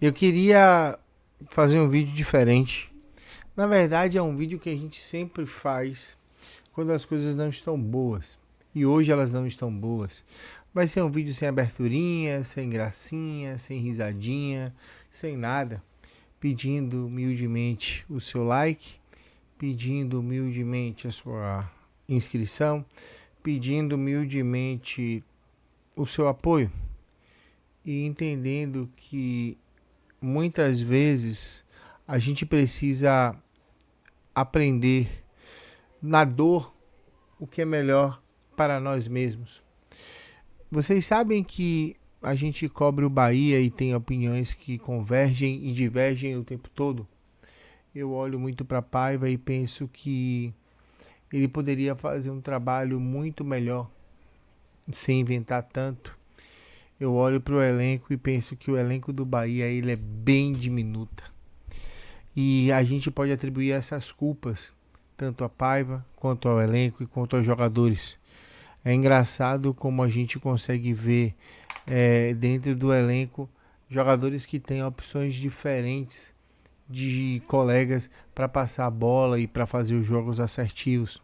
Eu queria fazer um vídeo diferente. Na verdade, é um vídeo que a gente sempre faz quando as coisas não estão boas. E hoje elas não estão boas. Vai ser um vídeo sem aberturinha, sem gracinha, sem risadinha, sem nada. Pedindo humildemente o seu like, pedindo humildemente a sua inscrição, pedindo humildemente o seu apoio e entendendo que muitas vezes a gente precisa aprender na dor o que é melhor para nós mesmos. Vocês sabem que a gente cobre o Bahia e tem opiniões que convergem e divergem o tempo todo. Eu olho muito para Paiva e penso que ele poderia fazer um trabalho muito melhor sem inventar tanto. Eu olho para o elenco e penso que o elenco do Bahia ele é bem diminuta. E a gente pode atribuir essas culpas tanto a Paiva quanto ao elenco e quanto aos jogadores. É engraçado como a gente consegue ver dentro do elenco jogadores que têm opções diferentes de colegas para passar a bola e para fazer os jogos assertivos.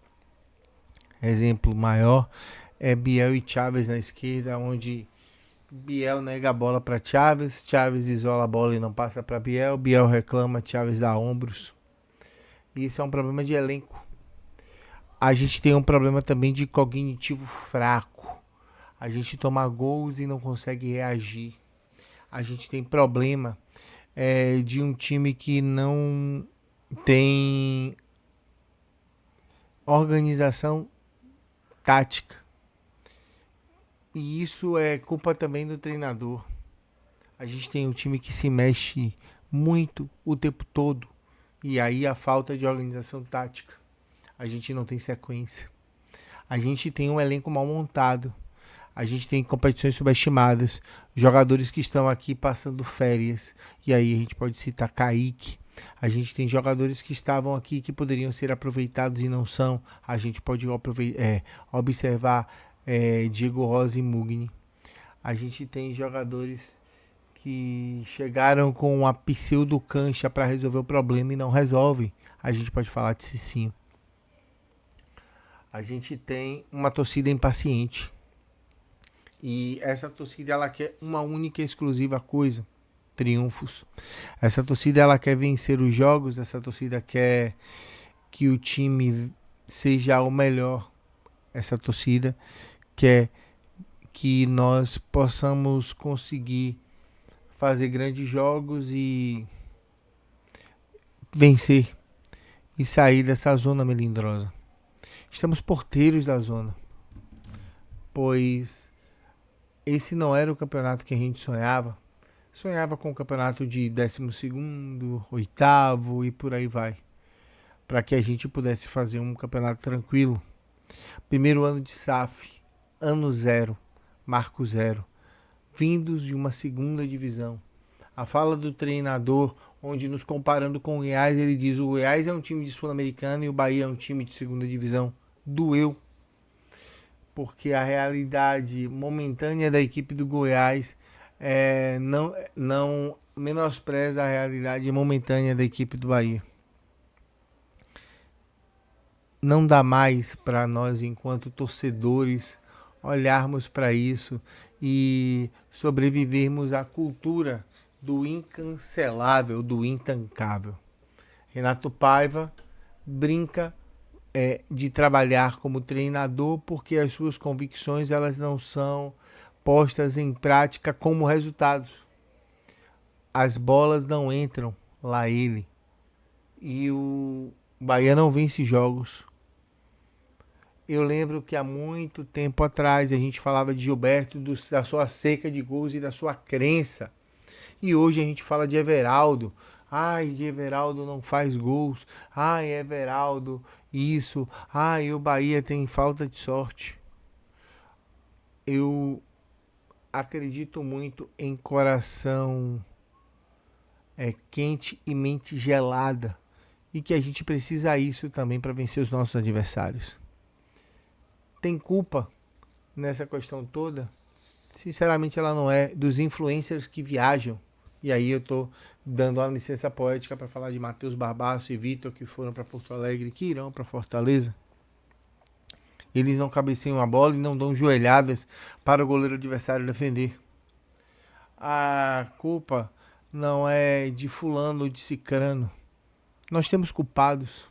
Exemplo maior é Biel e Chaves na esquerda, onde Biel nega a bola para Chaves, Chaves isola a bola e não passa para Biel, Biel reclama, Chaves dá ombros. E isso é um problema de elenco. A gente tem um problema também de cognitivo fraco. A gente toma gols e não consegue reagir. A gente tem problema de um time que não tem organização tática. E isso é culpa também do treinador. A gente tem um time que se mexe muito o tempo todo. E aí a falta de organização tática. A gente não tem sequência. A gente tem um elenco mal montado. A gente tem competições subestimadas. Jogadores que estão aqui passando férias. E aí a gente pode citar Kaique. A gente tem jogadores que estavam aqui que poderiam ser aproveitados e não são. A gente pode observar Diego Rosa e Mugni. A gente tem jogadores que chegaram com uma pseudo cancha para resolver o problema e não resolvem. A gente pode falar de Cicinho. A gente tem uma torcida impaciente. E essa torcida ela quer uma única e exclusiva coisa: triunfos. Essa torcida ela quer vencer os jogos, essa torcida quer que o time seja o melhor. Essa torcida quer que nós possamos conseguir fazer grandes jogos e vencer e sair dessa zona melindrosa. Estamos porteiros da zona, pois esse não era o campeonato que a gente sonhava. Sonhava com o campeonato de 12º, oitavo e por aí vai, para que a gente pudesse fazer um campeonato tranquilo. Primeiro ano de SAF, ano zero, marco zero, vindos de uma segunda divisão. A fala do treinador, onde nos comparando com o Goiás, ele diz: o Goiás é um time de Sul-Americana e o Bahia é um time de segunda divisão. Doeu, porque a realidade momentânea da equipe do Goiás não menospreza a realidade momentânea da equipe do Bahia. Não dá mais para nós, enquanto torcedores, olharmos para isso e sobrevivermos à cultura do incancelável, do intancável. Renato Paiva brinca de trabalhar como treinador porque as suas convicções elas não são postas em prática como resultados. As bolas não entram lá ele. E o Bahia não vence jogos. Eu lembro que há muito tempo atrás a gente falava de Gilberto, da sua seca de gols e da sua crença. E hoje a gente fala de Everaldo. Ai, de Everaldo não faz gols. Ai, Everaldo, isso. Ai, o Bahia tem falta de sorte. Eu acredito muito em coração quente e mente gelada. E que a gente precisa isso também para vencer os nossos adversários. Tem culpa nessa questão toda? Sinceramente, ela não é dos influencers que viajam E aí eu tô dando uma licença poética para falar de Matheus Barbaço e Vitor, que foram para Porto Alegre, que irão para Fortaleza. Eles não cabeceiam a bola e não dão joelhadas para o goleiro adversário defender. A culpa não é de fulano ou de cicrano. Nós temos culpados.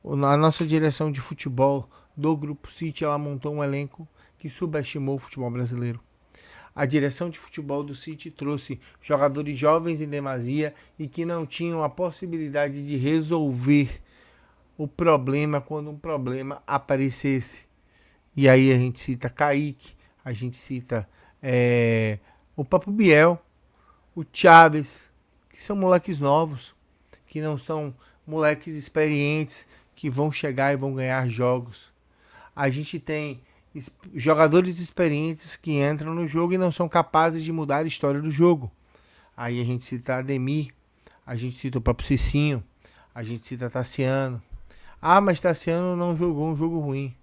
A nossa direção de futebol do Grupo City, ela montou um elenco que subestimou o futebol brasileiro. A direção de futebol do City trouxe jogadores jovens em demasia e que não tinham a possibilidade de resolver o problema quando um problema aparecesse. E aí a gente cita Kaique, a gente cita o Papo Biel, o Chaves, que são moleques novos, que não são moleques experientes, que vão chegar e vão ganhar jogos. A gente tem jogadores experientes que entram no jogo e não são capazes de mudar a história do jogo. Aí a gente cita Ademir, a gente cita o Papo Cicinho, a gente cita Tassiano. Ah, mas Tassiano não jogou um jogo ruim.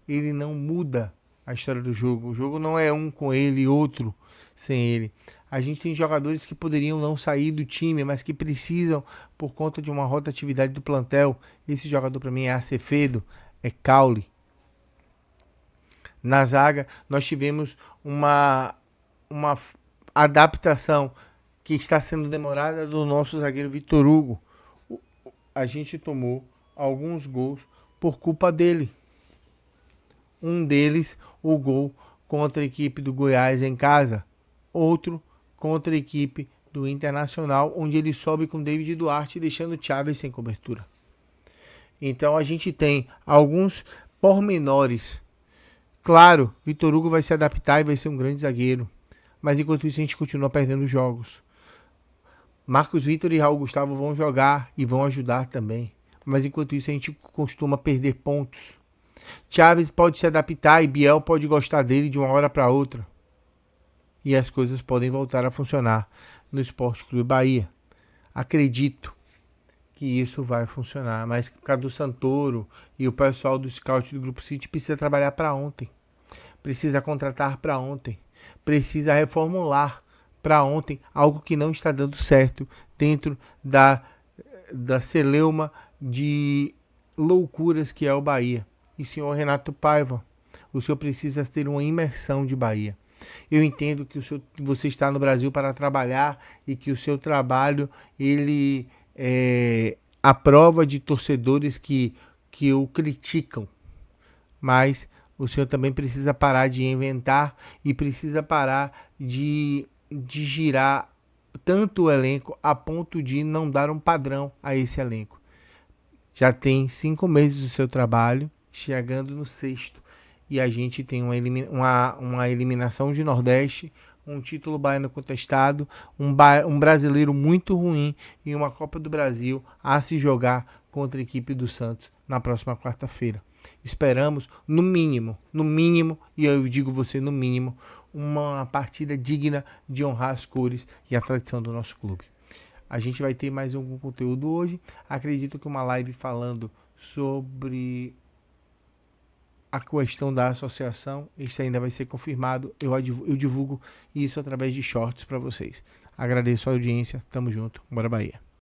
Ele não muda a história do jogo. O jogo não é um com ele e outro sem ele. A gente tem jogadores que poderiam não sair do time, mas que precisam por conta de uma rotatividade do plantel. Esse jogador para mim é Acevedo, é Caule. Na zaga, nós tivemos uma adaptação que está sendo demorada do nosso zagueiro Vitor Hugo. A gente tomou alguns gols por culpa dele. Um deles, o gol contra a equipe do Goiás em casa. Outro contra a equipe do Internacional, onde ele sobe com David Duarte, deixando o Chaves sem cobertura. Então a gente tem alguns pormenores. Claro, Vitor Hugo vai se adaptar e vai ser um grande zagueiro. Mas enquanto isso a gente continua perdendo jogos. Marcos Vitor e Raul Gustavo vão jogar e vão ajudar também. Mas enquanto isso a gente costuma perder pontos. Chaves pode se adaptar e Biel pode gostar dele de uma hora para outra. E as coisas podem voltar a funcionar no Sport Clube Bahia. Acredito que isso vai funcionar. Mas Cadu Santoro e o pessoal do Scout do Grupo City precisa trabalhar para ontem. Precisa contratar para ontem. Precisa reformular para ontem algo que não está dando certo dentro da celeuma de loucuras que é o Bahia. E senhor Renato Paiva, o senhor precisa ter uma imersão de Bahia. Eu entendo que você está no Brasil para trabalhar e que o seu trabalho ele é a prova de torcedores que o criticam. Mas o senhor também precisa parar de inventar e precisa parar de girar tanto o elenco a ponto de não dar um padrão a esse elenco. Já tem 5 meses do seu trabalho, chegando no 6º. E a gente tem uma eliminação de Nordeste, um título baiano contestado, um brasileiro muito ruim e uma Copa do Brasil a se jogar contra a equipe do Santos na próxima quarta-feira. Esperamos, no mínimo, e eu digo você no mínimo, uma partida digna de honrar as cores e a tradição do nosso clube. A gente vai ter mais algum conteúdo hoje. Acredito que uma live falando sobre a questão da associação, isso ainda vai ser confirmado. Eu divulgo isso através de shorts para vocês. Agradeço a audiência. Tamo junto. Bora Bahia.